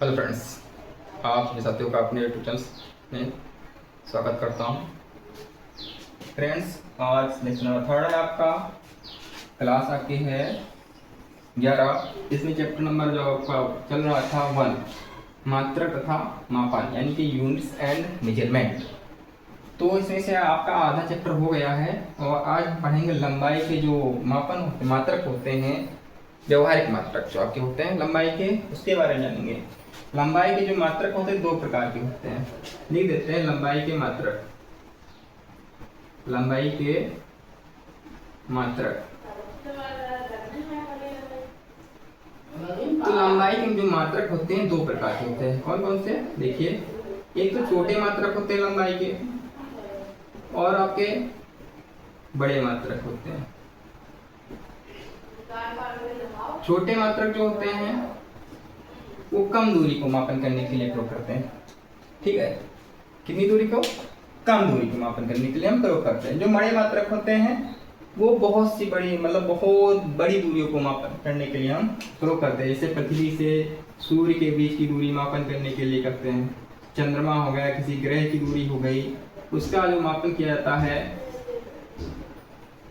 Hello friends, आप मेरे साथियों का अपने यूट्यूब चैनल में स्वागत करता हूँ। फ्रेंड्स, आज लेक्चर नंबर 3 है आपका। क्लास आपकी है 11। इसमें चैप्टर नंबर जो आपका चल रहा था 1, मात्रक तथा मापन, यानी कि यूनिट्स एंड मेजरमेंट। तो इसमें से आपका आधा चैप्टर हो गया है और आज पढ़ेंगे लंबाई के जो मात्रक होते हैं, व्यवहारिक मात्रक जो आपके होते हैं लंबाई के, उसके बारे में जानेंगे। लंबाई के जो मात्रक होते हैं 2 प्रकार के होते हैं। लिख देते हैं लंबाई के मात्रक। लंबाई के मात्रक। तो लंबाई के जो मात्रक होते हैं 2 प्रकार के होते हैं। कौन कौन से? देखिए, एक तो छोटे मात्रक होते हैं लंबाई के, और आपके बड़े मात्रक होते हैं। छोटे मात्रक जो होते हैं वो कम दूरी को मापन करने के लिए प्रयोग करते हैं। ठीक है, कितनी दूरी को? कम दूरी को मापन करने के लिए हम प्रयोग करते हैं। जो बड़े मात्रक होते हैं वो बहुत सी बड़ी, मतलब बहुत बड़ी दूरियों को मापन करने के लिए हम प्रयोग करते हैं। जैसे पृथ्वी से सूर्य के बीच की दूरी मापन करने के लिए करते हैं। चंद्रमा हो गया, किसी ग्रह की दूरी हो गई, उसका जो मापन किया जाता है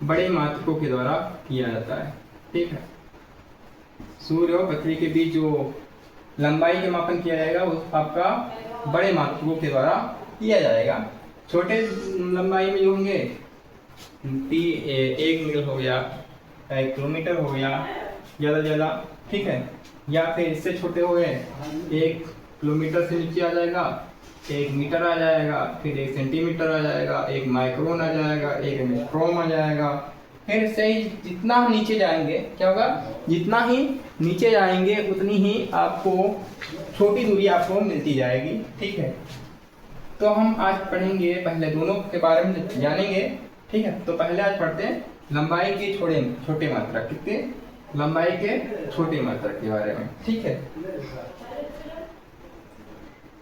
बड़े मात्रकों के द्वारा किया जाता है। ठीक है, सूर्य और पृथ्वी के बीच जो लंबाई के मापन किया जाएगा वो आपका बड़े मात्रकों के द्वारा किया जाएगा। छोटे लंबाई में जो होंगे 1 मील हो गया, 1 किलोमीटर हो गया ज़्यादा से ज़्यादा। ठीक है, या फिर इससे छोटे हो गए 1 किलोमीटर से नीचे आ जाएगा, 1 मीटर आ जाएगा, फिर 1 सेंटीमीटर आ जाएगा, 1 माइक्रोन आ जाएगा, 1 एंगस्ट्रॉम आ जाएगा। फिर से जितना हम नीचे जाएंगे क्या होगा? जितना ही नीचे जाएंगे उतनी ही आपको छोटी दूरी आपको मिलती जाएगी। ठीक है, तो हम आज पढ़ेंगे, पहले दोनों के बारे में जानेंगे। ठीक है, तो पहले आज पढ़ते हैं लंबाई के छोटे मात्रक। कितने? लंबाई के छोटे मात्रक के बारे में। ठीक है,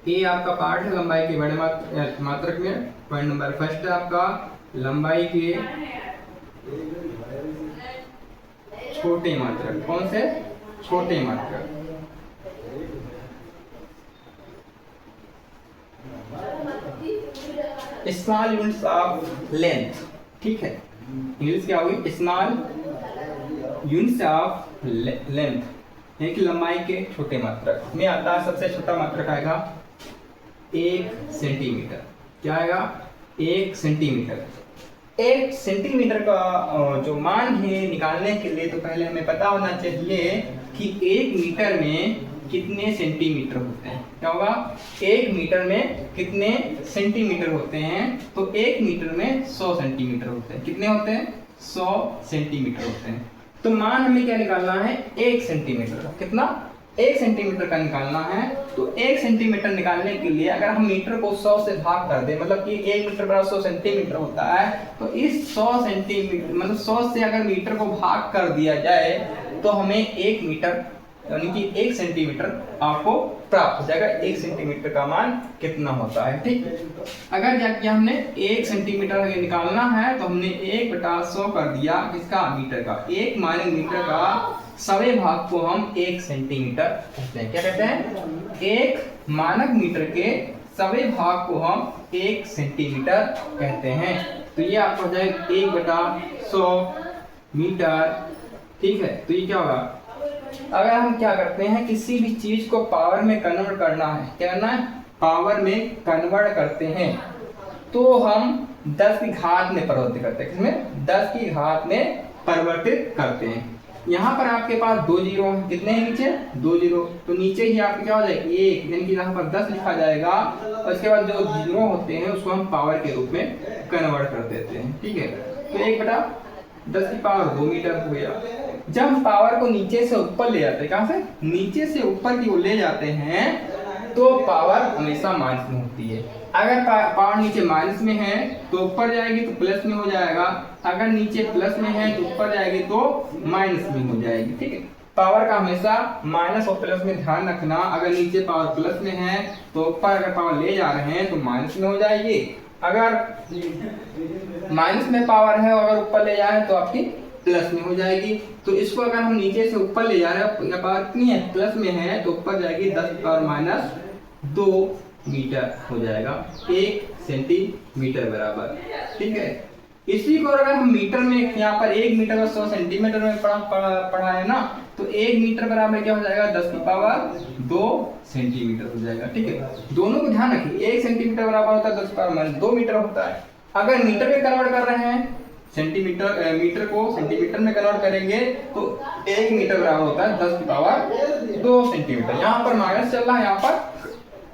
ये आपका पार्ट है लंबाई के बड़े मात्रक में। पॉइंट नंबर फर्स्ट है आपका लंबाई के छोटे मात्रक। कौन से? छोटे मात्रक। Small units of length. ठीक है, इंग्लिश क्या होगी? स्मॉल यूनिट्स ऑफ लेंथ, यानी कि लंबाई के छोटे मात्रक में आता है। सबसे छोटा मात्रक आएगा 1 सेंटीमीटर। क्या आएगा? 1 सेंटीमीटर। 1 सेंटीमीटर का जो मान है निकालने के लिए तो पहले हमें पता होना चाहिए कि 1 मीटर में कितने सेंटीमीटर होते हैं। क्या होगा? 1 मीटर में कितने सेंटीमीटर होते हैं? तो 1 मीटर में 100 सेंटीमीटर होते हैं। कितने होते हैं? 100 सेंटीमीटर होते हैं। तो मान हमें क्या निकालना है? 1 सेंटीमीटर का। कितना? 1 सेंटीमीटर का निकालना है। तो 1 सेंटीमीटर निकालने के लिए अगर हम मीटर को 100 से भाग कर दें, मतलब कि 1 मीटर बराबर 100 सेंटीमीटर होता है, तो इस 100 सेंटीमीटर मतलब 100 से अगर मीटर को भाग कर दिया जाए तो हमें 1 मीटर यानी कि 1 सेंटीमीटर आपको प्राप्त हो जाएगा। 1 सेंटीमीटर का मान कितना होता है? ठीक, अगर जाके हमने 1 सेंटीमीटर निकालना है तो हमने 1/100 कर दिया किसका? मीटर का। 1 माइनस मीटर का सवे भाग को हम 1 सेंटीमीटर कहते हैं। क्या कहते हैं? 1 मानक मीटर के सवे भाग को हम 1 सेंटीमीटर कहते हैं। तो ये आपको हो जाएगा 1/100 मीटर। ठीक है, तो ये क्या होगा? अगर हम क्या करते हैं, किसी भी चीज को पावर में कन्वर्ट करना है, क्या करना है? पावर में कन्वर्ट करते हैं, तो हम 10 की घात में परिवर्तित करते हैं। किसमें? 10 की घात में परिवर्तित करते हैं। यहाँ पर आपके पास 2 जीरो हैं। कितने हैं नीचे? 2 जीरो। तो नीचे ही आपके क्या हो जाएगा? 1, यानी कि यहाँ पर 10 लिखा जाएगा और इसके बाद जो जीरो होते हैं उसको हम पावर के रूप में कन्वर्ट कर देते हैं। ठीक है, तो 1/10 की पावर 2 मीटर हो गया। जब हम पावर को नीचे से ऊपर ले जाते हैं, कहां से? नीचे से ऊपर की ओर ले जाते हैं, तो पावर हमेशा माइनस में होती है। अगर पावर नीचे माइनस में है तो ऊपर जाएगी तो प्लस में हो जाएगा, अगर नीचे प्लस में है तो ऊपर जाएगी तो माइनस में हो जाएगी। ठीक है, पावर का हमेशा माइनस और प्लस में ध्यान रखना। अगर नीचे पावर प्लस में है तो ऊपर अगर पावर ले जा रहे हैं तो माइनस में हो जाएगी, अगर माइनस में पावर है और अगर ऊपर ले जाए तो आपकी प्लस में हो जाएगी। तो इसको अगर हम नीचे से ऊपर ले जा रहे हैं, यहाँ पर कितनी है, प्लस में है, तो ऊपर जाएगी 10⁻² मीटर हो जाएगा, 1 सेंटीमीटर बराबर। ठीक है, इसी को अगर हम मीटर में, यहाँ पर 1 मीटर को 100 सेंटीमीटर में पढ़ा है ना, तो 1 मीटर बराबर क्या हो जाएगा, 10⁻² सेंटीमीटर हो जाएगा। ठीक है, दोनों को ध्यान रखिए, 1 सेंटीमीटर बराबर होता है 10⁻² मीटर होता है। अगर मीटर में कन्वर्ट कर रहे हैं, मीटर को सेंटीमीटर में कन्वर्ट करेंगे तो 1 मीटर बराबर होता है 10⁻² सेंटीमीटर। यहाँ पर माइनस चल रहा है, यहाँ पर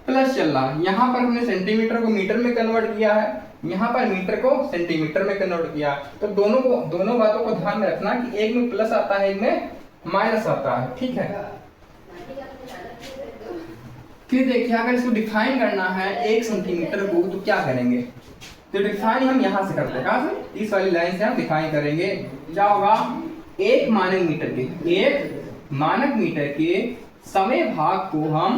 प्लस चल रहा है। यहाँ पर हमने सेंटीमीटर को मीटर में कन्वर्ट किया है, यहाँ पर मीटर को सेंटीमीटर में कन्वर्ट किया। तो दोनों बातों को ध्यान में रखना कि एक में प्लस आता है, एक में माइनस आता है। ठीक है, फिर देखिए अगर इसको डिफाइन करना है 1 सेंटीमीटर को, तो क्या करेंगे, तो डिफाइन हम यहाँ से करते हैं, कहाँ से, इस वाली लाइन से हम डिफाइन करेंगे। क्या होगा, 1 मानक मीटर के समय भाग को हम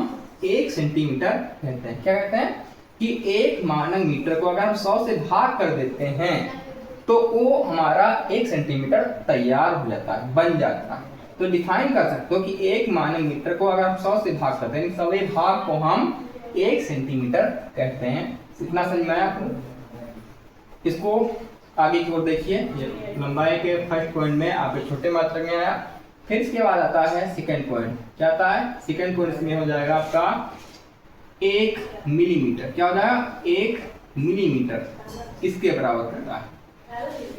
1 सेंटीमीटर कहते हैं। क्या कहते हैं कि 1 मानक मीटर को अगर हम 100 से भाग कर देते हैं तो वो हमारा 1 सेंटीमीटर तैयार हो जाता है, बन जाता है। तो डिफाइन कर सकते हो कि 1 मानक मीटर को अगर हम 100 से भाग करते हैं, 100वें भाग को हम 1 सेंटीमीटर कहते हैं। इतना समझ में आया आपको? इसको आगे की ओर देखिए, लंबाई के फर्स्ट पॉइंट में आपके छोटे मात्रक में आया। फिर इसके बाद आता है सेकंड पॉइंट। क्या आता है सेकंड पॉइंट? इसमें हो जाएगा आपका 1 मिलीमीटर। क्या हो जाएगा, 1 मिलीमीटर इसके बराबर करता है।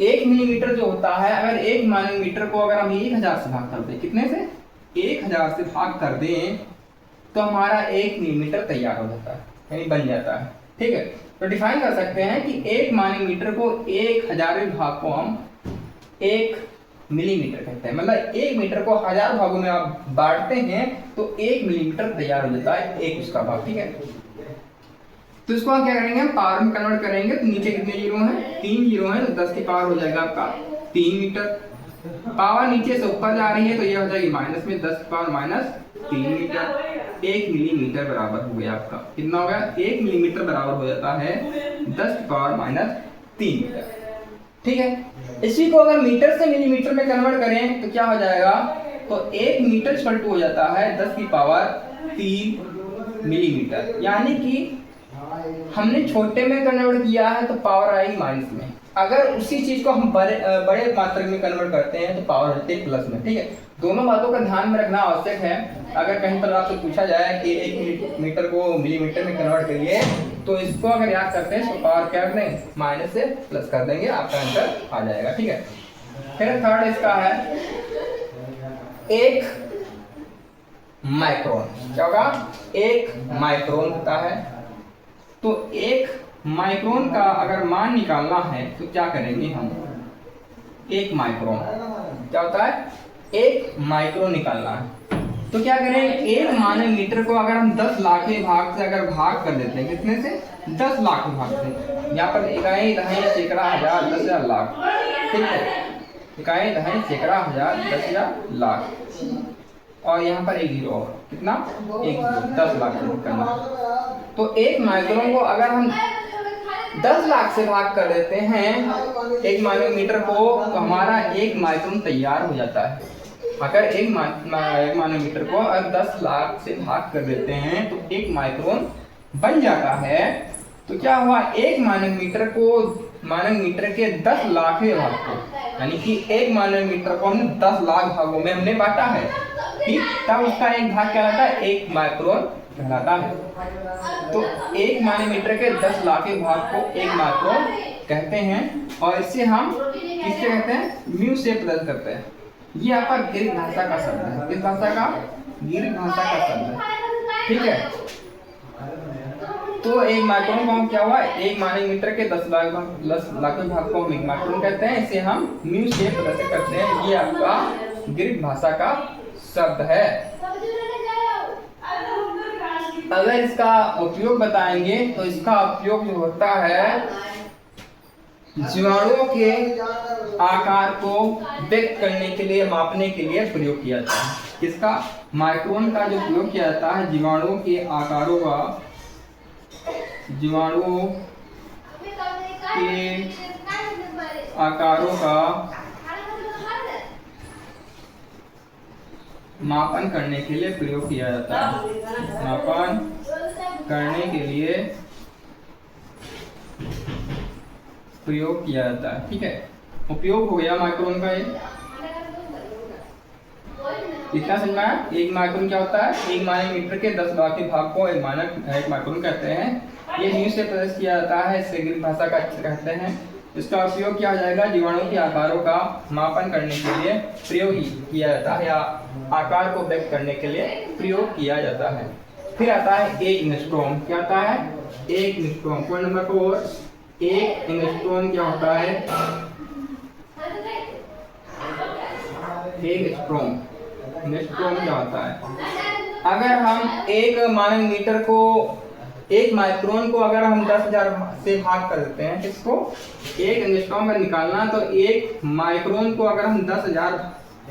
1 मिलीमीटर जो होता है, अगर 1 मानक मीटर को अगर हम 1000 से भाग कर दें, कितने से, 1000 से भाग कर दें, तो हमारा 1 मिलीमीटर तैयार हो जाता है, यानी बन जाता है। ठीक है, तो डिफाइन कर सकते हैं कि 1 मानक मीटर को 1000वें भाग को हम 1 मिलीमीटर कहते हैं। मतलब 1 मीटर को 1000 भागों में आप बांटते हैं तो 1 मिलीमीटर तैयार हो जाता है, एक उसका भाग। ठीक है, तो इसको हम क्या करेंगे, हम पावर में कन्वर्ट करेंगे। तो नीचे कितने जीरो हैं, 3 जीरो हैं, तो 10 की पावर हो जाएगा आपका 3 मीटर। पावर नीचे से ऊपर जा रही है तो ये हो जाएगी माइनस में, 10 की पावर -3 मीटर। 1 मिलीमीटर बराबर हो गया आपका, कितना हो गया, 1 मिलीमीटर बराबर हो जाता है 10 की पावर -3 मीटर। ठीक है, इसी को अगर मीटर से मिलीमीटर में कन्वर्ट करें तो क्या हो जाएगा, तो 1 मीटर इक्वल टू हो जाता है 10 की पावर 3 मिलीमीटर। यानी कि हमने छोटे में कन्वर्ट किया है तो पावर आएगी माइनस में। अगर उसी चीज को हम बड़े मात्रक में कन्वर्ट करते हैं तो पावर होती है प्लस में। ठीक है, दोनों बातों का ध्यान में रखना आवश्यक है। अगर कहीं पर आपसे पूछा जाए कि 1 मीटर को मिलीमीटर में कन्वर्ट करिए, तो इसको अगर याद करते हैं तो पावर क्या कर देंगे, माइनस से प्लस कर देंगे, आपका आंसर आ जाएगा। ठीक है, फिर थर्ड इसका है 1 माइक्रोन। क्या होगा, 1 माइक्रोन होता है। तो 1 माइक्रोन का अगर मान निकालना है तो क्या करेंगे हम, 1 माइक्रोन क्या होता है, 1 माइक्रोन निकालना है तो क्या करेंगे, 1 मानक मीटर को अगर हम 10 लाखवें भाग से अगर भाग कर देते हैं, कितने से, 10 लाखवें भाग से। यहाँ पर इकाई, दहाई, सैकड़ा, हजार, 10,000, लाख। ठीक है, इकाई, दहाई, सैकड़ा, हजार, 10,000, लाख, और यहाँ पर 1 जीरो और, कितना, 1 जीरो, 10 लाख करना। तो 1 माइक्रोन को अगर हम 10 लाख से भाग कर देते हैं 1 मानक मीटर को, तो हमारा 1 माइक्रोन तैयार हो जाता है। अगर 1 मानक मीटर को अगर 10 लाख से भाग कर देते हैं तो 1 माइक्रोन बन जाता है। तो क्या हुआ, 1 मानक मीटर को, मानक मीटर के 10 लाखवें भाग को, यानी कि 1 मानक मीटर को हमने 10 लाख भागों में हमने बांटा है। ठीक, तब उसका एक भाग क्या रहता है, 1 माइक्रोन कहलाता है। तो 1 मानक मीटर के 10 लाखवें भाग को 1 माइक्रोन कहते हैं, और इससे हम किससे कहते हैं, म्यू से प्रदर्शित करते हैं। ये आपका ग्रीक भाषा का शब्द है। किस भाषा का, ग्रीक भाषा का शब्द है। ठीक है, तो 1 माइक्रोन को हम क्या हुआ, 1 मानक मीटर के 10 लाखवें भाग को हम 1 माइक्रोन कहते हैं। इसे हम म्यू से प्रदर्शित करते हैं। ये आपका ग्रीक भाषा का शब्द है। अगर इसका उपयोग बताएंगे तो इसका उपयोग जो होता है जीवाणुओं के आकार को व्यक्त करने के लिए, मापने के लिए प्रयोग किया जाता है। किसका, माइक्रोन का जो प्रयोग किया जाता है जीवाणुओं के आकारों का, जीवाणुओं के आकारों का मापन करने के लिए प्रयोग किया जाता है। मापन करने के लिए प्रयोग किया जाता है। ठीक है, उपयोग हो गया माइक्रोन का। ये इतना समझना है। एक माइक्रोन क्या होता है? एक मानक मीटर के 10 भाग के भाग को एक माइक्रोन कहते हैं। ये न्यूज से प्रदर्शित किया जाता है, इसे ग्रीक भाषा का अक्षर कहते हैं। इसका उपयोग किया जाएगा जीवाणु के आकारों का मापन करने के लिए प्रयोग किया जाता है, या आकार को व्यक्त करने के लिए प्रयोग किया जाता है। फिर आता है एक एंगस्ट्रॉम। क्या आता है? एक एंगस्ट्रॉम। पॉइंट नंबर 4, एक एंगस्ट्रॉम क्या होता है? एक एंगस्ट्रॉम क्या होता है? अगर हम एक मानक मीटर को, एक माइक्रोन को अगर हम 10,000 से भाग कर देते हैं, किसको? एक एंगस्ट्रॉम में निकालना, तो एक माइक्रोन को अगर हम 10,000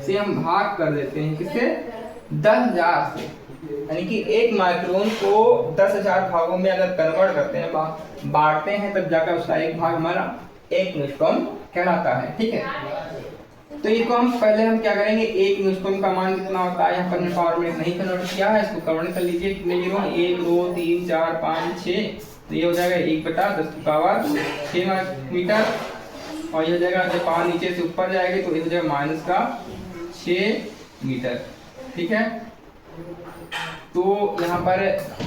से हम भाग कर देते हैं, किससे? 10,000 से। यानी कि एक माइक्रोन को 10,000 भागों में अगर कन्वर्ट करते हैं, बांटते हैं, तब जाकर उसका एक भाग हमारा एक एंगस्ट्रॉम कहलाता है। ठीक है, तो इसको हम पहले हम क्या करेंगे, एक एंगस्ट्रॉम का मान कितना होता है, यहाँ पर मैंने पावर में नहीं कन्वर्ट किया है, इसको कन्वर्ट कर लीजिए। कितने जीरो? 1 2 3 4 5 6, तो ये हो जाएगा 1/10⁻6 मीटर, और ये हो जाएगा जब पावर नीचे से ऊपर जाएगी तो ये हो जाएगा -6 मीटर। ठीक है, तो यहाँ पर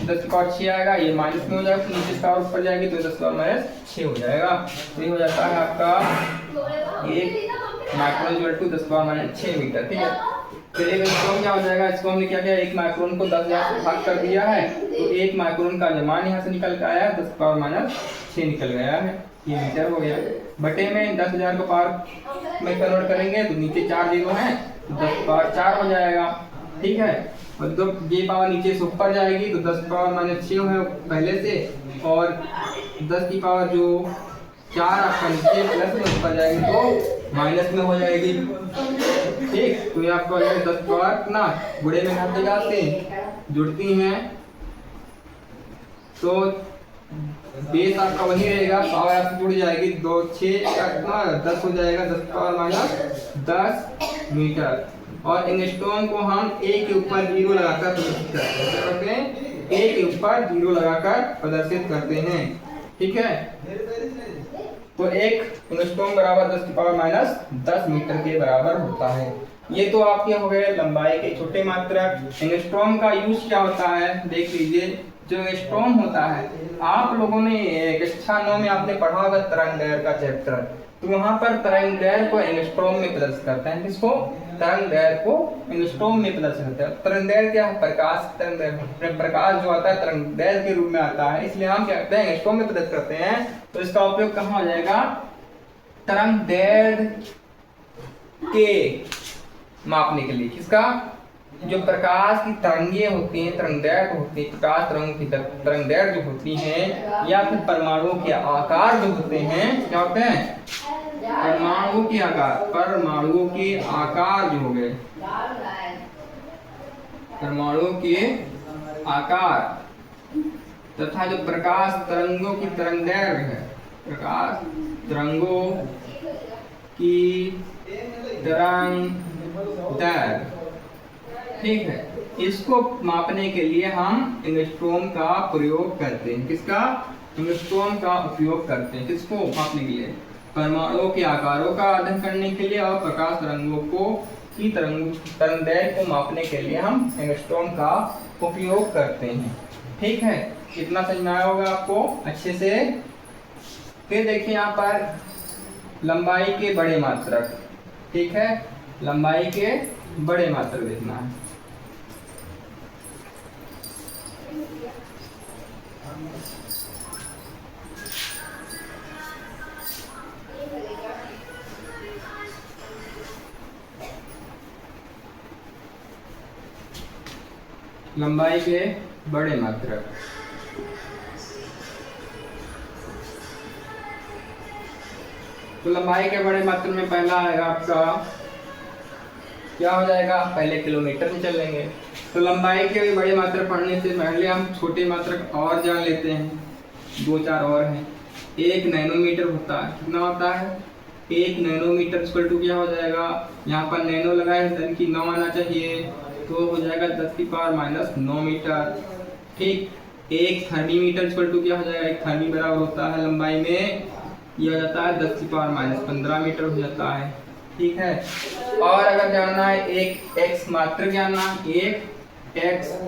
10⁻6 आएगा, ये माइनस में हो जाएगा, नीचे से पावर ऊपर जाएगी तो 10⁻6 हो जाएगा। तो ये हो जाता है आपका एक माइक्रोन इक्वल टू 10⁻6 मीटर। ठीक है, फिर एक एंगस्ट्रॉम क्या हो जाएगा? इसको हमने क्या किया, एक माइक्रोन को 10,000 से भाग कर दिया है, तो एक माइक्रोन का मान यहाँ से निकल के आया 10⁻6 निकल गया है, ये मीटर हो गया। बटे में 10,000 को पावर में कन्वर्ट करेंगे तो नीचे 4 जीरो है, तो 10⁻4 हो जाएगा। ठीक है, और जब ये पावर नीचे से ऊपर जाएगी तो 10⁻6 है पहले से, और 10 की पावर जो 4 आपका नीचे प्लस में ऊपर जाएगी तो माइनस में हो जाएगी। ठीक, तो ये आपको 10 पावर ना गुणे में घाते जाते जुड़ती हैं, तो बेस आपका वही रहेगा, पावर आपकी जुड़ जाएगी, 2 6 10 हो जाएगा, 10⁻10 मीटर। और एंगस्ट्रॉम को हम एक के ऊपर 0 लगाकर प्रदर्शित करते हैं, एक के ऊपर 0 लगाकर प्रदर्शित करते हैं। ठीक है, तो एक एंगस्ट्रॉम बराबर 10⁻10 मीटर के बराबर होता है। ये तो आपके हो गए लंबाई के छोटे मात्रक। एंगस्ट्रॉम का यूज क्या होता है देख लीजिए। जो एंगस्ट्रॉम होता है, आप लोगों ने कक्षा 9 में आपने पढ़ा होगा तरंगदैर्घ्य का चैप्टर, तो वहां पर तरंगदैर्घ्य को एंगस्ट्रॉम में प्रदर्शित करते हैं। किसको? तरंगदैर्घ्य को एंगस्ट्रॉम में प्रदर्शित करते हैं। तरंगदैर्घ्य क्या है? प्रकाश तरंगदैर्घ्य। प्रकाश जो आता है तरंगदैर्घ्य के रूप में आता है, इसलिए हम क्या करते हैं, एंगस्ट्रॉम में प्रदर्शित करते हैं। तो इसका उपयोग कहाँ हो जाएगा? तरंगदैर्घ्य के मापने के लिए। किसका? जो प्रकाश की तरंगें होती हैं, तरंगदैर्घ्य होती है, प्रकाश तरंगों की तरंगदैर्घ्य जो होती हैं, या फिर परमाणुओं के आकार जो होते हैं, क्या होते हैं? परमाणुओं के आकार। परमाणुओं के आकार जो हो गए, परमाणुओं के आकार तथा जो प्रकाश तरंगों की तरंगदैर्घ्य है, प्रकाश तरंगों की तरंगदैर्घ्य, ठीक है, इसको मापने के लिए हम एंगस्ट्रॉम का प्रयोग करते हैं। किसका? एंगस्ट्रॉम का उपयोग करते हैं। किसको मापने के लिए? परमाणुओं के आकारों का अध्ययन करने के लिए, और प्रकाश तरंगों को की तरंगदैर्घ्य को मापने के लिए हम एंगस्ट्रॉम का उपयोग करते हैं। ठीक है, कितना समझ में आया होगा आपको अच्छे से। फिर देखिए यहाँ पर लंबाई के बड़े मात्रक। ठीक है, लंबाई के बड़े मात्रक देखना है। लंबाई के बड़े मात्रक। तो लंबाई के बड़े मात्रक में पहला आएगा आपका, क्या हो जाएगा? पहले किलोमीटर में चल लेंगे। तो लंबाई के बड़े मात्रक पढ़ने से पहले हम छोटे मात्रक और जान लेते हैं, 2-4 और हैं। 1 नैनोमीटर होता है। कितना होता है? 1 नैनोमीटर इक्वल टू क्या हो जाएगा? यहाँ पर नैनो लगाए, यानी कि 9 आना चाहिए, तो हो जाएगा 10⁻⁹ मीटर। ठीक, एक थर्मीमीटर इक्वल टू क्या हो जाएगा, एक थर्मी बराबर होता है लंबाई में, ये हो जाता है 10⁻⁻15 मीटर हो जाता है। ठीक है, और अगर जानना है एक एक्स मात्रक जानना, एक एक्स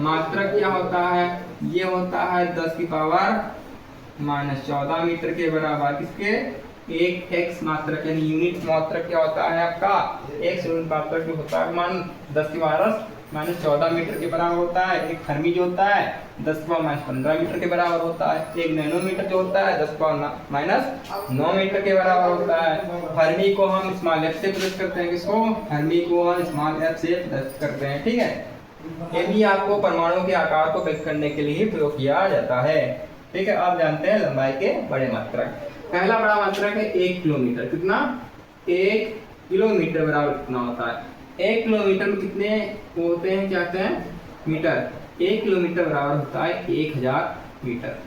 मात्रक क्या होता है, ये होता है 10⁻⁻14 मीटर के बराबर। किसके, एक एक्स मात्रक यानी यूनिट मात्रक क्या होता है आपका, एक्स यूनिट मात्रक जो होता है मान 10⁻⁻14 मीटर के बराबर होता है। एक थर्मी जो होता है 10⁻⁻15 मीटर के बराबर होता है। एक नैनोमीटर जो होता है 10⁻⁹ मीटर के बराबर होता है। फर्मी को हम स्मॉल एफ से प्लस करते हैं, किसको, फर्मी को हम स्मॉल एफ से प्लस करते हैं। ठीक है, ये भी आपको परमाणु के आकार को व्यक्त करने के लिए प्रयोग किया जाता है। ठीक है, आप जानते हैं लंबाई के बड़े मात्रक। पहला बड़ा मात्रक है 1 किलोमीटर। कितना, 1 किलोमीटर बराबर कितना होता है, 1 किलोमीटर में कितने होते हैं, क्या कहते हैं, मीटर। 1 किलोमीटर बराबर होता है 1000 मीटर।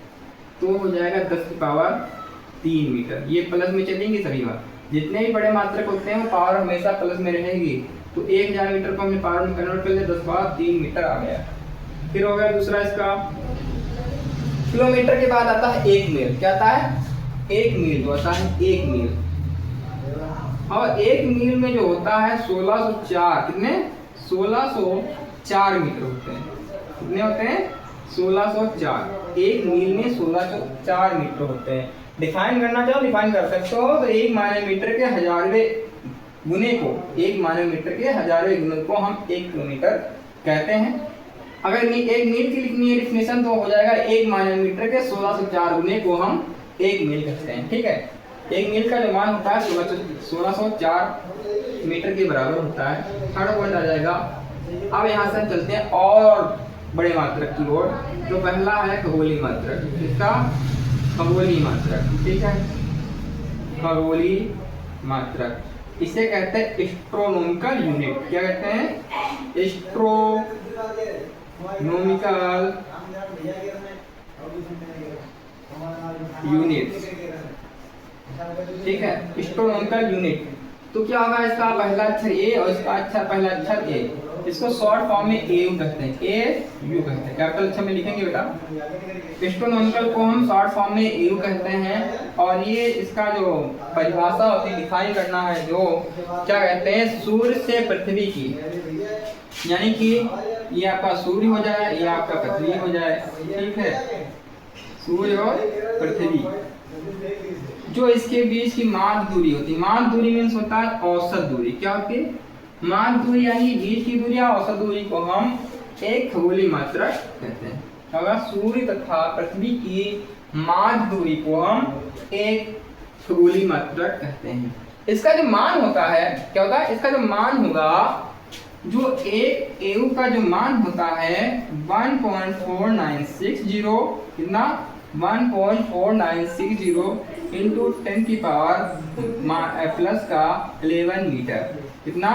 तो हो जाएगा 10⁻³ मीटर। ये प्लस में चलेंगे सभी बार, जितने भी बड़े मात्रक होते हैं वो पावर हमेशा प्लस में रहेगी। तो 1000 मीटर को हमने पावर में कन्वर्ट कर लिया, 10⁻³ मीटर आ गया। फिर हो गया दूसरा इसका, किलोमीटर के बाद आता है 1 मील। क्या आता है, 1 मील जो होता है 1 मील। और 1 मील में जो होता है 1604, कितने, 1604 मीटर होते हैं। कितने होते हैं, 1604। 1 मील में 1604 मीटर होते हैं। डिफाइन करना चाहो डिफाइन कर सकते हो, तो 1 माइक्रोमीटर के 1000वें गुने को, 1 माइक्रोमीटर के 1000वें गुने को हम 1 किलोमीटर कहते हैं। अगर 1 मील की लिखनी है डिफिनेशन तो हो जाएगा 1 माइक्रोमीटर के 1604 गुने को हम 1 मील कहते हैं। ठीक है, 1 मील का जो मान होता है 1604 मीटर के बराबर होता है। थर्ड पॉइंट आ जाएगा। अब यहाँ से चलते हैं और बड़े मात्रक की ओर। जो पहला है खगोलीय मात्रक। इसका खगोलीय मात्रक, ठीक है, खगोलीय मात्रक, इसे कहते हैं एस्ट्रोनॉमिकल यूनिट। क्या कहते हैं, एस्ट्रोनॉमिकल यूनिट। ठीक है, एस्ट्रोनॉमिकल यूनिट। तो क्या होगा, इसका पहला अक्षर ए और इसका पहला अक्षर ए, इसको शॉर्ट फॉर्म में ए यू कहते हैं, ए यू कहते हैं। कैपिटल अक्षर में लिखेंगे बेटा। एस्ट्रोनॉमिकल को हम शॉर्ट फॉर्म में ए यू कहते हैं। और ये इसका जो परिभाषा होती है, डिफाइन करना है, जो क्या कहते हैं, सूर्य से पृथ्वी की, यानी कि ये आपका सूर्य हो जाए, ये आपका पृथ्वी हो जाए। ठीक है, सूर्य और पृथ्वी, जो इसके बीच की माध्य दूरी होती है। माध्य दूरी मीन्स होता है औसत दूरी। क्या होती है, माध्य दूरी यानी बीच की दूरी या औसत दूरी को हम एक खगोलीय मात्रक कहते हैं। अगर सूर्य तथा पृथ्वी की माध्य दूरी को हम एक खगोलीय मात्रक कहते हैं। इसका जो मान होता है, क्या होता है, इसका जो मान होगा, जो एक एयू का जो मान होता है 1.4960, कितना, 1.4960 इंटू 10 की पावर प्लस का 11 मीटर। कितना,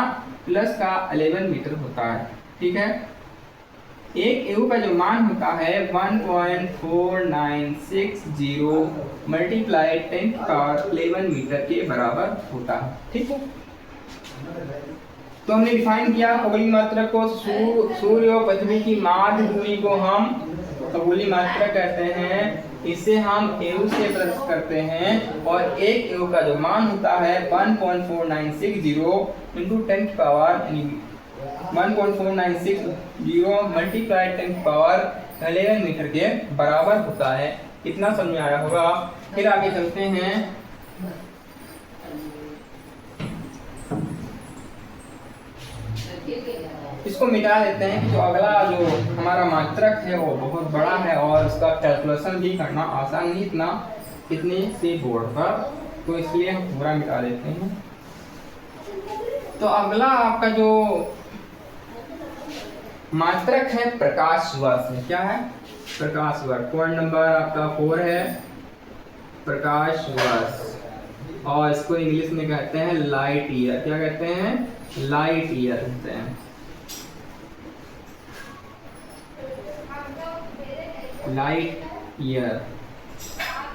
प्लस का 11 मीटर होता है। ठीक है, एक एयू का जो मान होता है 1.4960 मल्टीप्लाई 10 की पावर 11 मीटर के बराबर होता है। ठीक है, तो हमने डिफाइन किया खगोलीय मात्रक को। सूर्य और पृथ्वी की माध्य दूरी को हम खगोलीय मात्रक कहते हैं। इसे हम एयू से प्लस करते हैं और एक एयू का जो मान होता है 1.4960 इंटू 10 की पावर 1.4960 मल्टीप्लाई 10 की पावर 11 मीटर के बराबर होता है। इतना समझ में आया होगा। फिर आगे चलते हैं। इसको मिटा देते हैं कि जो अगला जो हमारा मात्रक है वो बहुत बड़ा है और उसका कैलकुलेशन भी करना आसान नहीं इतने से बोर्ड पर, तो इसलिए हम पूरा मिटा देते हैं। तो अगला आपका जो मात्रक है प्रकाश वर्ष है। क्या है, प्रकाश वर्ष। पॉइंट नंबर आपका 4 है प्रकाश वर्ष, और इसको इंग्लिश में कहते हैं लाइट ईयर। क्या कहते हैं, लाइट ईयर कहते हैं। लाइट ईयर,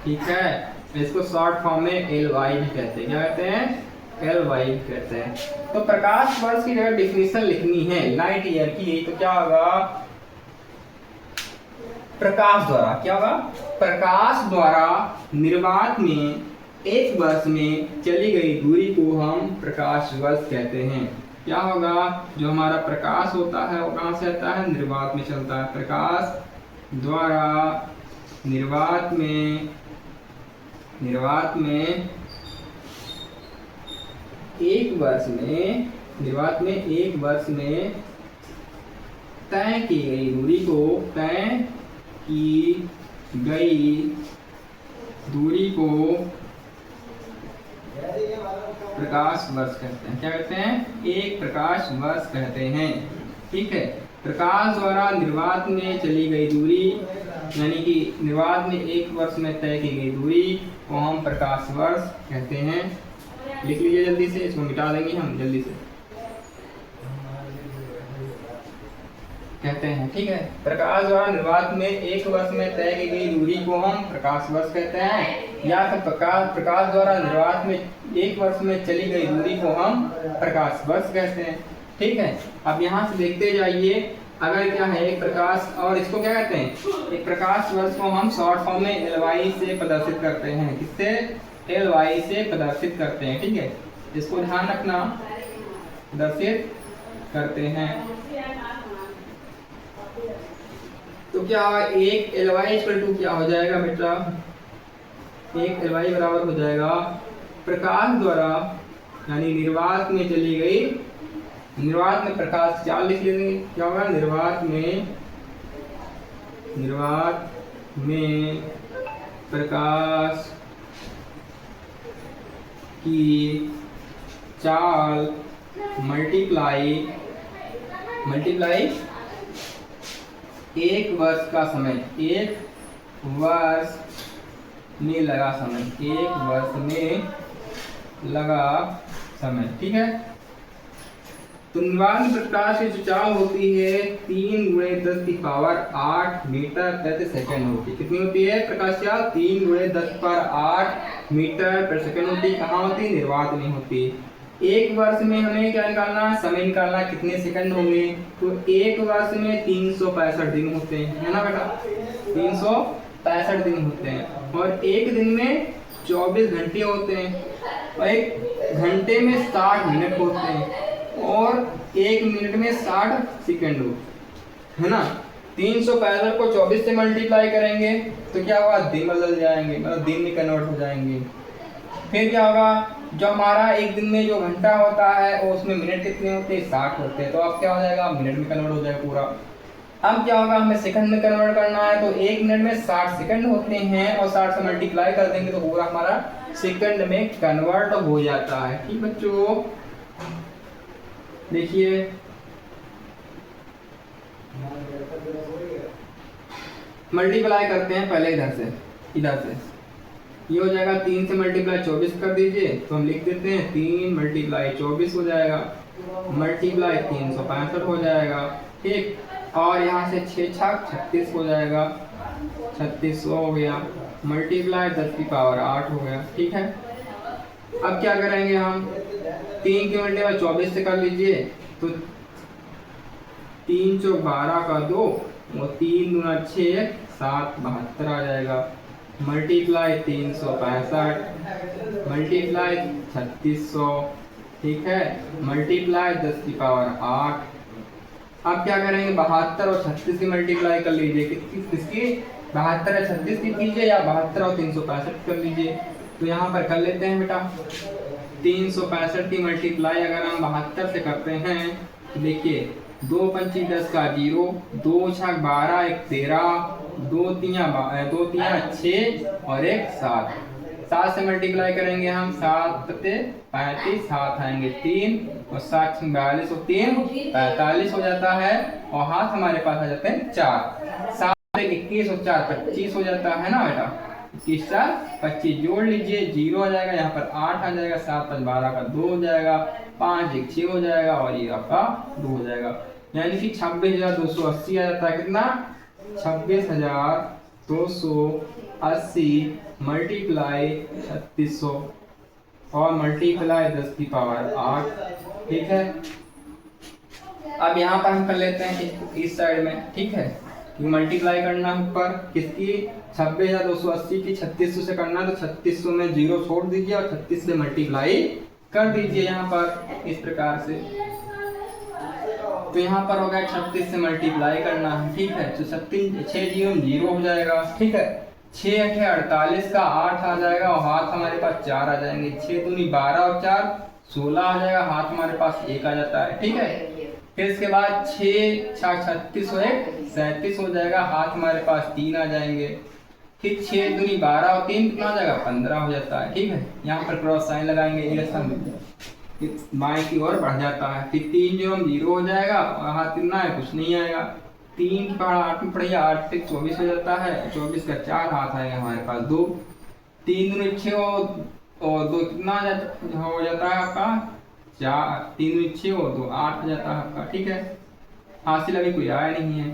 ठीक है, इसको शॉर्ट फॉर्म में LY भी कहते हैं। क्या कहते हैं, LY कहते हैं। तो प्रकाश वर्ष की अगर डिफिनीशन लिखनी है लाइट ईयर की, तो क्या होगा? प्रकाश द्वारा, क्या होगा? प्रकाश द्वारा निर्वात में एक वर्ष में चली गई दूरी को हम प्रकाश वर्ष कहते हैं। क्या होगा? जो हमारा प्रकाश होता है वो कहाँ से आता है? निर्वात में चलता है। प्रकाश द्वारा निर्वात में एक वर्ष में, निर्वात में एक वर्ष में तय की गई दूरी को, तय की गई दूरी को प्रकाश वर्ष कहते हैं। क्या कहते हैं? एक प्रकाश वर्ष कहते हैं। ठीक है। प्रकाश द्वारा निर्वात में चली गई दूरी, यानी कि निर्वात में एक वर्ष में तय की गई दूरी को हम प्रकाश वर्ष कहते हैं। लिख लीजिए जल्दी से, इसको मिटा देंगे हम जल्दी से, कहते हैं। ठीक है। प्रकाश द्वारा निर्वात में एक वर्ष में तय की गई दूरी को हम प्रकाश वर्ष कहते हैं, या फिर प्रकाश द्वारा निर्वात में एक वर्ष में चली गई दूरी को हम प्रकाश वर्ष कहते हैं। ठीक है। अब यहाँ से देखते जाइए, अगर क्या है एक प्रकाश, और इसको क्या कहते हैं? एक प्रकाश वर्ष को हम शॉर्ट फॉर्म में LY से प्रदर्शित करते हैं। किससे? LY से प्रदर्शित करते हैं। ठीक है। इसको ध्यान रखना, प्रदर्शित करते हैं। तो क्या एक LY इक्वल टू क्या हो जाएगा बेटा? एक LY बराबर हो जाएगा प्रकाश द्वारा, यानी निर्वात में चली गई, निर्वात में प्रकाश, क्या लिख लेंगे? क्या होगा? निर्वात में प्रकाश की चाल मल्टीप्लाई एक वर्ष का समय, एक वर्ष में लगा समय, एक वर्ष में लगा समय। ठीक है। तो निर्वात में प्रकाश की जो चाल होती है 3 × 10⁸ मीटर प्रति सेकंड होती है। कितनी होती है प्रकाश चाल? 3 × 10⁸ मीटर प्रति सेकंड होती है। कहाँ होती है? निर्वात में होती है। एक वर्ष में हमें क्या निकालना? समय निकालना, कितने सेकंड होंगे? तो एक वर्ष में 365 दिन होते हैं, है ना बेटा? 365 दिन होते हैं, और एक दिन में 24 घंटे होते हैं, और एक घंटे में 60 मिनट होते हैं, और एक मिनट में 60 सेकंड हो, है ना? 365 को 24 से मल्टीप्लाई करेंगे तो क्या होगा? दिन बदल जाएंगे, मतलब दिन में कन्वर्ट हो जाएंगे। फिर क्या होगा? जो हमारा एक दिन में जो घंटा होता है वो उसमें मिनट कितने होते हैं? 60 होते हैं। तो अब क्या हो जाएगा? मिनट में कन्वर्ट हो जाएगा पूरा। अब क्या होगा? हमें सेकंड में कन्वर्ट करना है, तो एक मिनट में 60 सेकंड होते हैं, और 60 से मल्टीप्लाई कर देंगे तो पूरा हमारा सेकंड में कन्वर्ट हो जाता है। ठीक बच्चों, देखिए मल्टीप्लाई करते हैं पहले इधर से, ये हो जाएगा 3 से मल्टीप्लाई 24 कर दीजिए, तो हम लिख देते हैं 3 × 24 हो जाएगा, मल्टीप्लाई 365 हो जाएगा। ठीक, और यहाँ से 6 छक 36 हो जाएगा, 3600 हो गया, मल्टीप्लाई 10⁸ हो गया। ठीक है। अब क्या करेंगे हम? 3 की मल्टीप्लाई 24 से कर लीजिए, तो 3 चौक 12 का 2, और 3 दूना 6, 7 72 आ जाएगा, मल्टीप्लाई 365, मल्टीप्लाई 3600, ठीक है, मल्टीप्लाई 10⁸। अब क्या करेंगे? 72 और 36 की मल्टीप्लाई कर लीजिए, किसकी? 72 और 36 की कीजिए, या 72 और 365 कर लीजिए। तो यहाँ पर कर लेते हैं बेटा, 365 की मल्टीप्लाई अगर हम 72 से करते हैं तो देखिए 2 पंची 10 का 0, 2 छक 12, 1 13, 2 तिया 6 और 1 7। 7 से मल्टीप्लाई करेंगे हम, 7 पते 35, 7 आएंगे 3, और 7 42 और 3 45 हो जाता है, और हाथ हमारे पास आ जाते हैं 4। 7 21 और 4 25 हो जाता है ना बेटा, 21 4 25 जोड़ लीजिए, 0 आ जाएगा, यहाँ पर 8 आ जाएगा, 7 5 12 का 2 हो जाएगा, 5 1 6 हो जाएगा, और ये आपका 2 हो जाएगा, यानी कि 26,280 आ जाता है। कितना? 26,280 मल्टीप्लाई 3600, और मल्टीप्लाई 10 की पावर 8, ठीक है। अब यहाँ पर हम कर लेते हैं इस साइड में, ठीक है, कि मल्टीप्लाई करना ऊपर किसकी 26,280 की 3600 से करना, तो 3600 में 0 छोड़ दीजिए और 36 से मल्टीप्लाई कर दीजिए यहाँ पर इस प्रकार से। तो यहाँ पर हो गया 36 से मल्टीप्लाई करना है, ठीक है। तो 6 हो जाएगा, ठीक है। 6 8 48 का 8 आ जाएगा और हाथ हमारे पास 4 आ जाएंगे। 6 दूनी 12 और 4 16 आ जाएगा, हाथ हमारे पास 1 आ जाता है, ठीक है। फिर इसके बाद 6 36 और 1 37 हो जाएगा, हाथ हमारे पास 3 आ जाएंगे। फिर 6 दूनी 12 और 3 कितना आ जाएगा 15 हो जाता है, ठीक है। यहाँ पर क्रॉस साइन लगाएंगे, ये बाएं की ओर बढ़ जाता है। फिर 3 0 हो जाएगा और हाथ कितना है, कुछ नहीं आएगा। 3 की पावर 8 में पड़ेगा, 8 से 24 हो जाता है, 24 का 4 हाथ आएगा हमारे पास 2। 3 दूनी 6 और 2 कितना हो जाता है आपका 4, 3 दूनी 6 और 2 8 हो जाता है आपका, ठीक है। हासिल अभी कोई आया नहीं है।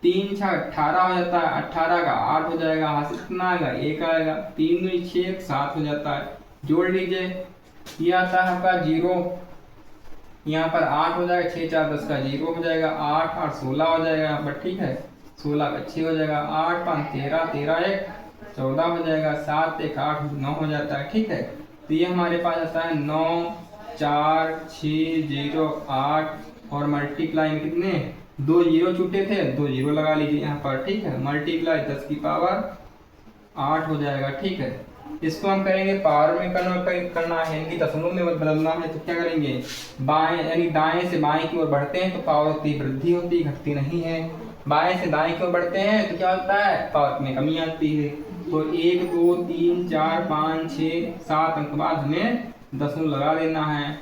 3 6 18 हो जाता है, 18 का 8 हो जाएगा, हासिल कितना आएगा 1 आएगा। 3 दूनी 6 7 हो जाता है, जोड़ लीजिए, ये आता है आपका 0, यहाँ पर 8 हो जाएगा, 6 4 10 का 0 हो जाएगा, 8 8 16 हो जाएगा यहाँ पर, ठीक है। 16 का 6 हो जाएगा, 8 5 13 13 1 14 हो जाएगा, 7 1 8 9 हो जाता है, ठीक है। तो ये हमारे पास आता है 9 4 6 0 8 और मल्टीप्लाई में कितने 2 0 छूटे थे, 2 0 लगा लीजिए यहाँ पर, ठीक है। मल्टीप्लाई 10 की पावर 8 हो जाएगा, ठीक है। इसको हम करेंगे पावर में करना है, यानी दशमलव में बदलना है। तो क्या करेंगे, बाएं यानी दाएं से बाएं की ओर बढ़ते हैं तो पावर की वृद्धि होती है, घटती नहीं है। बाएं से दाएं की ओर बढ़ते हैं तो क्या होता है, पावर में कमी आती है। तो 1 2 3 4 5 6 7 अंक बाद हमें दशमलव लगा देना है।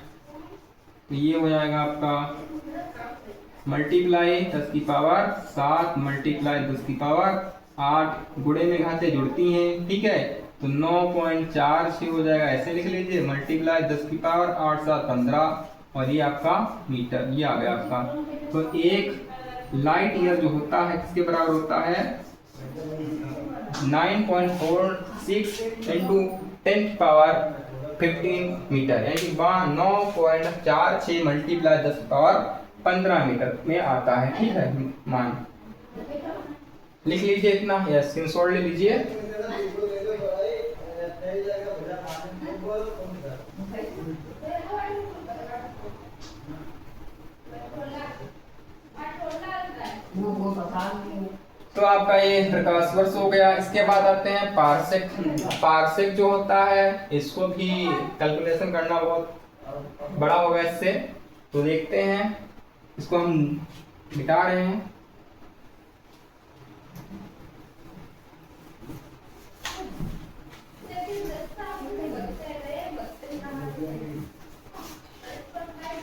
तो ये हो जाएगा आपका मल्टीप्लाई 10 की पावर 7 मल्टीप्लाई 10 की पावर 8, गुणे में घातें जुड़ती हैं, ठीक है। तो 9.46 हो जाएगा, ऐसे लिख लीजिए। मल्टीप्लाई 10 की पावर 8 7 15 और ये आपका मीटर, ये आ गया आपका। तो एक लाइट ईयर जो होता है किसके बराबर होता है 9.46 इंटू 10 की पावर 15 मीटर, यानी कि 9.46 मल्टीप्लाई 10 की पावर 15 मीटर में आता है, ठीक है। मान लिख लीजिए इतना, या स्क्रीनशॉट ले लीजिए। तो आपका ये प्रकाश वर्ष हो गया। इसके बाद आते हैं पार्सेक। पार्सेक जो होता है इसको भी कैलकुलेशन करना बहुत बड़ा होगा इससे, तो देखते हैं। इसको हम मिटा रहे हैं।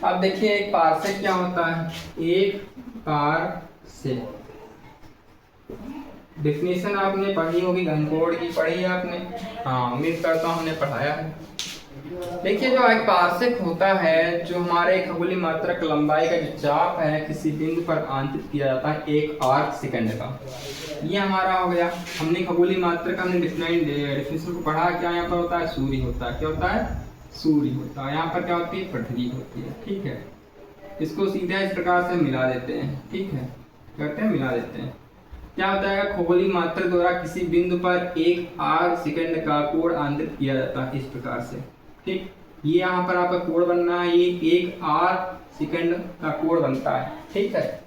अब देखिए एक पार्सेक क्या होता है। एक पार्सेक डेफिनेशन आपने पढ़ी होगी, घनकोण की पढ़ी है आपने, हाँ उम्मीद करता हूँ हमने पढ़ाया है। देखिए जो एक पार्सेक होता है, जो हमारे खगोलीय मात्रक लंबाई का जो चाप है किसी बिंदु पर आंतरित किया जाता है 1 आर्क सेकंड का। ये हमारा हो गया। हमने खगोलीय मात्रक हमने डेफिनेशन को पढ़ा। क्या यहाँ पर होता है, सूर्य होता है। क्या होता है, सूर्य होता है। यहाँ पर क्या होती है, पृथ्वी होती है, ठीक है। इसको सीधा इस प्रकार से मिला देते हैं, ठीक है, करते हैं मिला देते हैं। क्या होता है, खगोलीय मात्रक द्वारा किसी बिंदु पर 1 आर्क सेकंड का कोण आंतरित किया जाता है इस प्रकार से, ठीक। ये यहाँ पर आपका कोण बनना है, ये 1 आर्क सेकंड का कोण बनता है, ठीक है।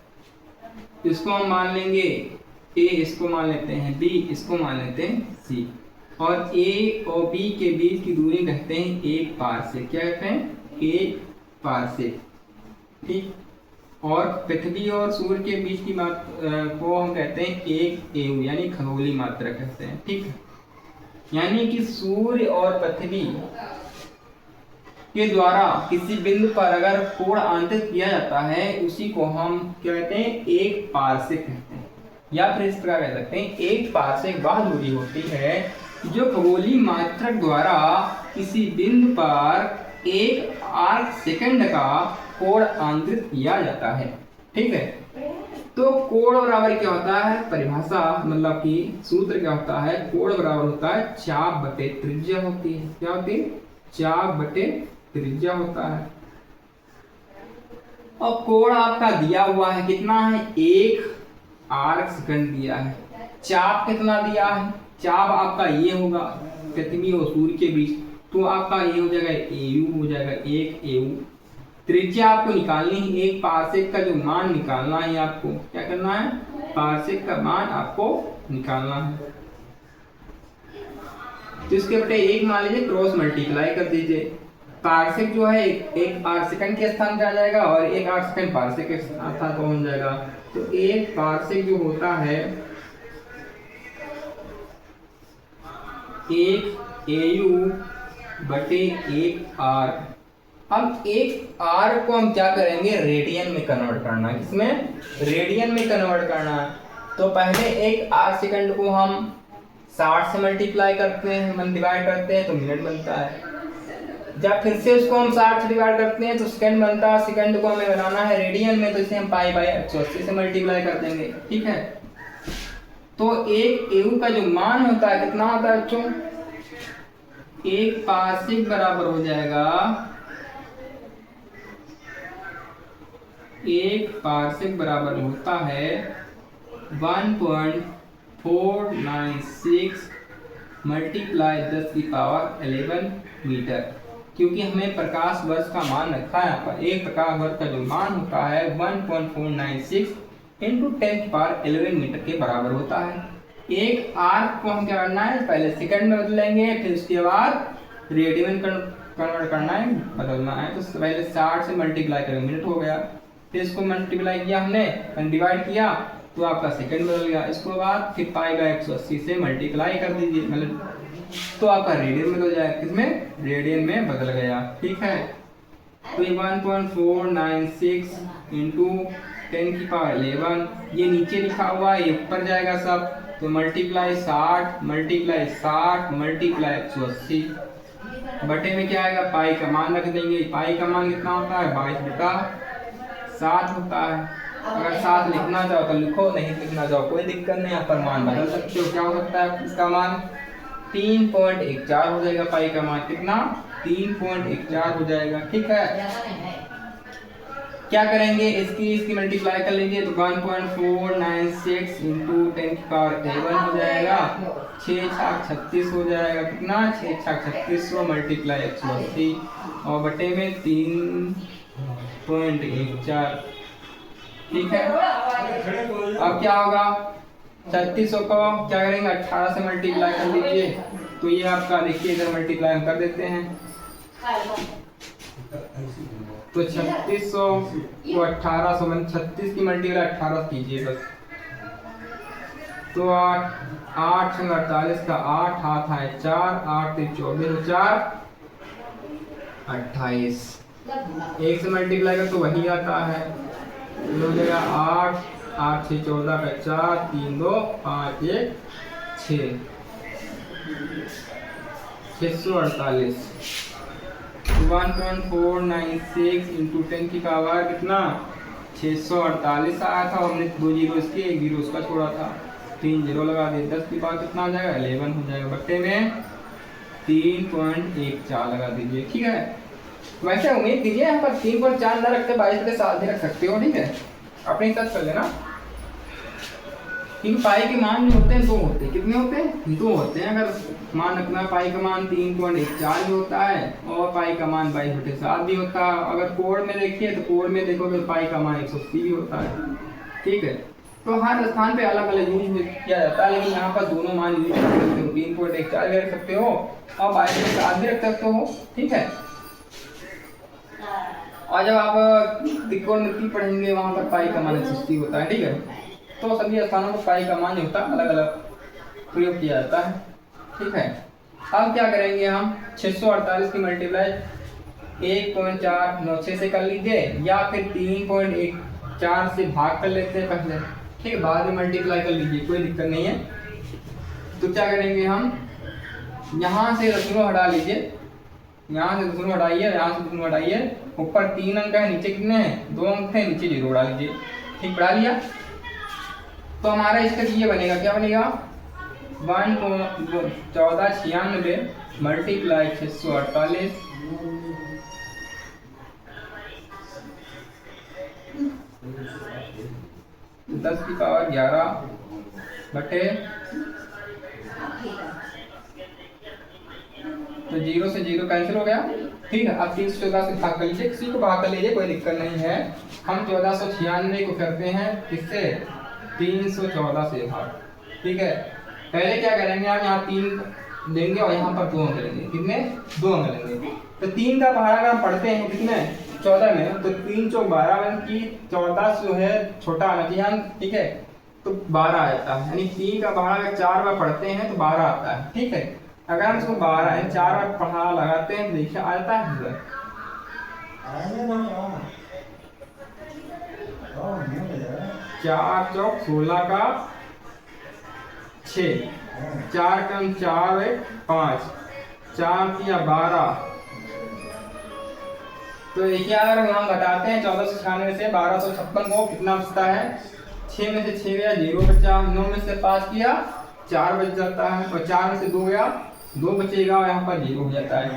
इसको हम मान लेंगे ए, इसको मान लेते हैं बी, इसको मान लेते हैं सी, और ए और बी के बीच की दूरी कहते हैं 1 पार्सेक। क्या कहते हैं, 1 पार्सेक, ठीक। और पृथ्वी और सूर्य के बीच की बात को हम कहते हैं 1 एयू, यानी खगोलीय मात्रा कहते हैं, ठीक है। यानी कि सूर्य और पृथ्वी के द्वारा किसी बिंदु पर अगर कोण आंतरित किया जाता है उसी को हम क्या कहते हैं, 1 पार्सेक कहते हैं। या फिर इस प्रकार कह सकते हैं 1 पार्सेक वह दूरी होती है जो खगोलीय मात्रक द्वारा किसी बिंदु पर 1 आर्क सेकंड का कोण आंतरित किया जाता है, ठीक है। तो कोण बराबर क्या होता है, परिभाषा मतलब कि सूत्र क्या होता है, कोण बराबर होता है चाप बटे त्रिज्या होती है। क्या होती है, चाप बटे त्रिज्या होता है। और कोण आपका दिया हुआ है कितना है, 1 आर्क सेकंड दिया है। चाप कितना दिया है, चाप आपका ये होगा पृथ्वी और सूर्य के बीच, तो आपका ये हो जाएगा AU हो जाएगा 1 AU। त्रिज्या आपको निकालनी है, एक पारसेक का जो मान निकालना है आपको, क्या करना है, पारसेक का मान आपको निकालना है। तो इसके बटे 1 मान लीजिए, क्रॉस मल्टीप्लाई कर दीजिए। पारसेक जो है एक आर्क सेकंड के स्थान पे आ जाएगा और 1 आर्क सेकंड पारसेक के स्थान पर पहुंच जाएगा। तो एक पारसेक जो होता है 1 AU बटे 1 आर्क। अब 1 आर्क को हम क्या करेंगे, रेडियन में कन्वर्ट करना है। किसमें, रेडियन में कन्वर्ट करना है। तो पहले 1 आर्क सेकंड को हम 60 से मल्टीप्लाई करते हैं, डिवाइड करते हैं तो मिनट बनता है। जब फिर से उसको हम 60 से डिवाइड करते हैं तो सेकंड बनता है। सेकंड को हमें बनाना है रेडियन में, तो इसे हम पाई बाय 180 से मल्टीप्लाई कर देंगे। ठीक है, तो 1 AU का जो मान होता है कितना होता है बच्चों, 1 पारसेक बराबर हो जाएगा, 1 पारसेक बराबर होता है 1.496 मल्टीप्लाई 10 की पावर 11 मीटर। क्योंकि हमें प्रकाश वर्ष का मान रखा है यहाँ पर, एक प्रकाश वर्ष का जो मान होता है 1.496 इंटू 10 की पावर 11 मीटर के बराबर होता है। एक आर्क को हम क्या करना है, पहले सेकंड में बदलेंगे, फिर उसके बाद रेडियन में कन्वर्ट करना है, बदलना है। तो पहले 60 से मल्टीप्लाई करेंगे, मिनट हो गया। फिर इसको मल्टीप्लाई किया हमने, डिवाइड किया तो आपका सेकंड बदल गया। इसके बाद फिर पाई बाय 180 से मल्टीप्लाई कर दीजिए, मतलब तो आपका रेडियन में बदल जाएगा। किसमें, रेडियन में बदल गया। ठीक है, तो ये 1.496 इंटू 10 की पावर 11, ये नीचे लिखा हुआ है, ये ऊपर जाएगा सब। तो मल्टीप्लाई 60 मल्टीप्लाई 180 बटे में क्या आएगा, पाई का मान रख देंगे। पाई का मान कितना होता है, 22/7 होता है। अगर 7 लिखना चाहो तो लिखो, नहीं लिखना चाहो कोई दिक्कत नहीं, यहाँ पर मान बदल सकते हो। क्या हो सकता है इसका मान, 3.14 हो जाएगा। पाई का मान कितना, 3.14 हो जाएगा। ठीक है, क्या करेंगे, इसकी मल्टीप्लाई कर लीजिए तो 1.496 इंटू 10 की पावर 11 हो जाएगा, 6×36 हो जाएगा। कितना, 6×36 मल्टीप्लाई 180 और बटे में 3.14। ठीक है, अब क्या होगा, 3600 को क्या करेंगे, 18 से मल्टीप्लाई कर लीजिए। तो ये आपका देखिए इधर मल्टीप्लाई हम कर देते हैं, तो 3600 को 1800 में 36 की मल्टीप्लाई 18 कीजिए बस। तो 8 × 48 का 8 हाथ है 4, 8 × 24 4 28। 1 से मल्टीप्लाई कर तो वही आता है, हो जाएगा 8 8 6 14 का 4 3 2 5 1 6 648। 1.496 इंटू 10 की पावर कितना, 648 आया था। हमने 2 जीरो इसके, 1 जीरो उसका छोड़ा था, 3 जीरो लगा दिए। 10 की पावर कितना हो जाएगा, 11 हो जाएगा। बट्टे में 3.14 लगा दीजिए। ठीक है, वैसे उम्मीद कीजिए यहाँ पर 3.4 न रखते 22/7 भी रख सकते हो। ठीक है, अपने हिसाब कर लेना। इन पाई के मान जो होते हैं 2 होते हैं, कितने होते हैं, 2 होते हैं। अगर मान रखना पाई का मान 3.14 भी होता है और पाई का मान 22/7 भी होता है। अगर कोड में देखिए तो कोड में देखोगे पाई का मान 180 भी होता है। ठीक है, तो हर स्थान पे अलग अलग यूज किया जाता है, लेकिन यहाँ पर दोनों मान यूज कर सकते हो। 3.14 भी रख सकते हो और 22/7 भी रख सकते हो। ठीक है, और जब आप त्रिकोणमिति पढ़ेंगे वहाँ पर पाई का मान 180 होता है। ठीक है, तो सभी स्थानों पर पाई का मान होता है, अलग अलग प्रयोग किया जाता है। ठीक है, अब क्या करेंगे हम, 648 की मल्टीप्लाई 1.496 से कर लीजिए या फिर 3.14 से भाग कर लेते हैं पहले। ठीक है, बाद में मल्टीप्लाई कर लीजिए, कोई दिक्कत नहीं है। तो क्या करेंगे हम, यहाँ से दशमलव हटा लीजिए, यहाँ से दशमलव हटाइए, यहाँ से दशमलव हटाइए। ऊपर 3 अंक है, नीचे कितने हैं, 2 अंक थे, नीचे 0 बढ़ा लीजिए। ठीक, बढ़ा लिया तो हमारा इसका ये बनेगा, क्या बनेगा, 1496 मल्टीप्लाई 648 10⁻11 बटे, तो 0 से 0 कैंसिल हो गया। ठीक है, अब 314 से भाग कर लीजिए, किसी को भाग कर लीजिए, कोई दिक्कत नहीं है। हम 1496 को करते हैं किससे, 314 से भाग। ठीक है, पहले क्या करेंगे, हम यहाँ 3 लेंगे और यहाँ पर 2 अंक लेंगे। कितने, 2 अंक लेंगे। तो 3 का पहाड़ा अगर हम पढ़ते हैं कितने, 14 में, तो 3 चौक 12 में की 14 जो है छोटा आना चाहिए अंक। ठीक है, तो 12 आता है, यानी 3 का पहाड़ा अगर 4 बार पढ़ते हैं तो 12 आता है। ठीक है, अगर हम इसको 12 है 4 बार पहाड़ा लगाते हैं तो देखिए आता है 4 चौक 16 का 6, 4 कम 4 1 5, 4 किया 12। तो देखिए अगर हम घटाते हैं 1496 से 1256 को, कितना बचता है, 6 में से 6 गया 0 बचा, 9 में से 5 किया 4 बच जाता है, और 4 में से 2 गया 2 बचेगा और यहाँ पर 0 हो जाता है।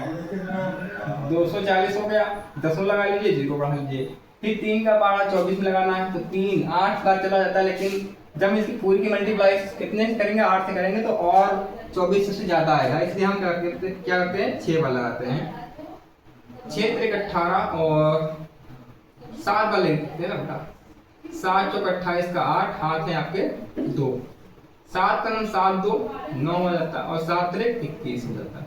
240 हो गया, 10 लगा लीजिए, 0 बढ़ा लीजिए। फिर 3 का पहाड़ा 24 में लगाना है, तो 3 8 बार चला जाता है, लेकिन जब इसकी पूरी की मल्टीप्लाई कितने से करेंगे, 8 से करेंगे तो और 24 से ज्यादा आएगा, इसलिए हम क्या करते हैं 6 बार लगाते हैं। 6 3 18 और 7 बार लेते हैं ना बेटा, 7 चौक 28 का 8, हाथ है आपके 2, 7 का 7 2 9 हो जाता है, और 7 3 21 हो जाता है।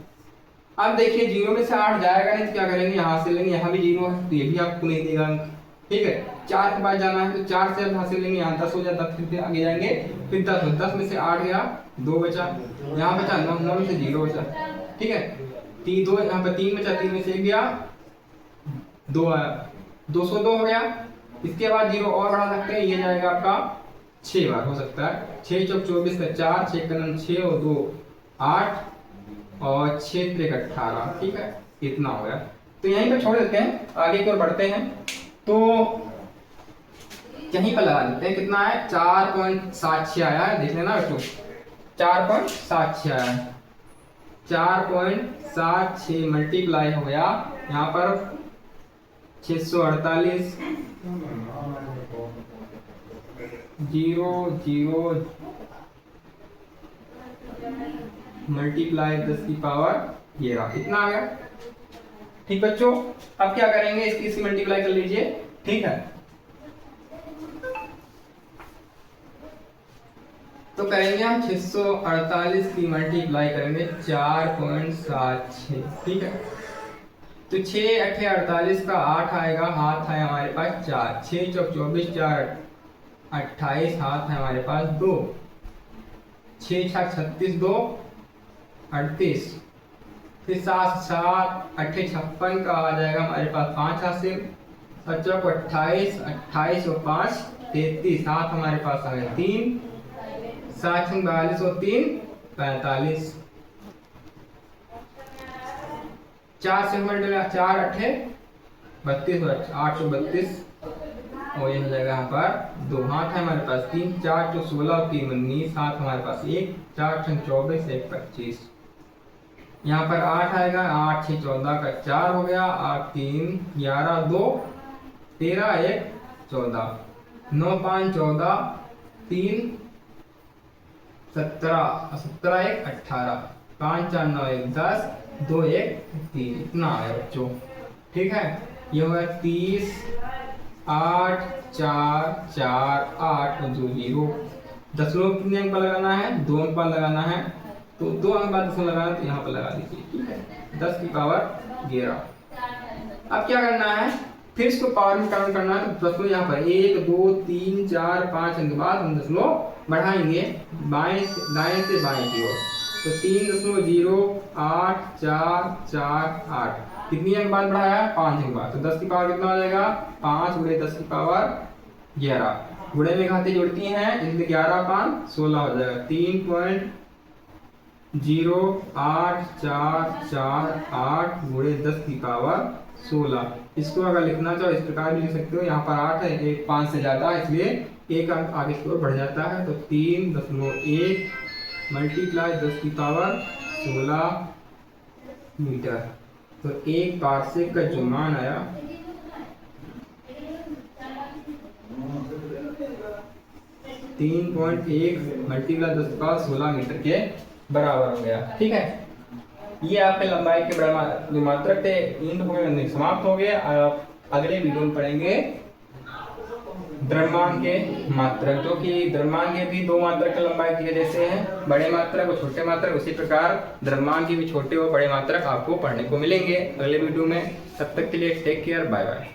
अब देखिए 0 में से 8 जाएगा नहीं तो क्या करेंगे, यहाँ से लेंगे, यहाँ भी 0 है तो ये भी आपको नहीं देगा अंक। ठीक है, 4 के पास जाना है तो 4 से यहाँ से लेंगे, यहाँ 10 हो जाता है, फिर आगे जाएंगे, फिर 10 में से 8 गया 2 बचा, यहाँ बचा 9 में से 0 बचा। ठीक है, 2 यहाँ पर 3 बचा, 3 में से 1 गया 2 आया, 202 हो गया। इसके बाद 0 और बढ़ा सकते हैं, ये जाएगा आपका 6 बार हो सकता है, 6 चौक 24 का 4, 6 का 6 और 2 8 और 6 3 18। ठीक है, इतना हो गया, तो यहीं पर छोड़ देते हैं, आगे की ओर बढ़ते हैं। तो यहीं पर लगा देते हैं, कितना है 4.76 आया है, देख लेना बच्चों, 4.76 आया है, 4.76 मल्टीप्लाई हो गया यहाँ पर 648 0 0 मल्टीप्लाई 10⁻11, इतना आ गया। ठीक बच्चों, अब क्या करेंगे, इसकी मल्टीप्लाई कर लीजिए। ठीक है, तो करेंगे हम 648 की मल्टीप्लाई करेंगे 4.76। ठीक है, तो 6 8 48 का 8 आएगा, हाथ है हमारे पास 4, 6 चौक 24 4 28, हाथ है हमारे पास 2, 6 6 36 2 38, फिर 7 7 8 56 का आ जाएगा हमारे पास 5 हासिल, 7 चौक 28 28 और 5 33, हाथ हमारे पास आ गया 3, 7 42 और 3 45, 4 से मल्टीप्लाई 4 8 32 832, और ये हो जाएगा यहाँ पर 2, हाथ है हमारे पास 3, 4 चौक 16 और 3 19, हाथ हमारे पास 1, 4 6 24 1 25, यहाँ पर 8 आएगा, 8 6 14 का 4 हो गया, 8 3 11 2 13 1 14, 9 5 14 3 17 17 1 18, 5 4 9 1 10 2 1 3, इतना आया बच्चों। ठीक है, ये होगा 30 8 4 4 8 और 2 0। 10 लोग कितने अंक पर लगाना है, 2 अंक पर लगाना है, तो 2 अंक बाद 10 लगाना तो यहाँ पर लगा दीजिए। ठीक है, 10⁻11। अब क्या करना है, फिर इसको पावर में कन्वर्ट करना है, तो 10 यहाँ पर 1 2 3 4 5 अंक के बाद हम 10 बढ़ाएंगे दाएं से बाएं की ओर, तो 3.0 8 4 4 8, कितनी अंक बाद बढ़ाया, 5 अंक बाद, तो 10 की पावर कितना हो जाएगा, 5 गुणे 10⁻11, गुणे में घातें जुड़ती हैं, इसलिए 11 5 16 हो जाएगा, 3.0844 गुणे 10⁻16। इसको अगर लिखना चाहो इस प्रकार भी लिख सकते हो, यहाँ पर 8 है, एक 5 से ज्यादा है, इसलिए एक अंक आगे की ओर बढ़ जाता है, तो 3.1 मल्टीप्लाई 10⁻16 मीटर। तो एक पार्सेक का जो मान आया 3.1 मल्टीप्लाई 10⁻16 मीटर के बराबर हो गया। ठीक है, ये आपके लंबाई के जो मात्रक थे इन हो गए, समाप्त हो गए। आप अगले वीडियो में पढ़ेंगे द्रव्यमान के मात्रक, जो कि द्रव्यमान के भी दो मात्रक की लंबाई के जैसे हैं, बड़े मात्रक और छोटे मात्रक। उसी प्रकार द्रव्यमान के भी छोटे और बड़े मात्रक आपको पढ़ने को मिलेंगे अगले वीडियो में। तब तक के लिए टेक केयर, बाय बाय।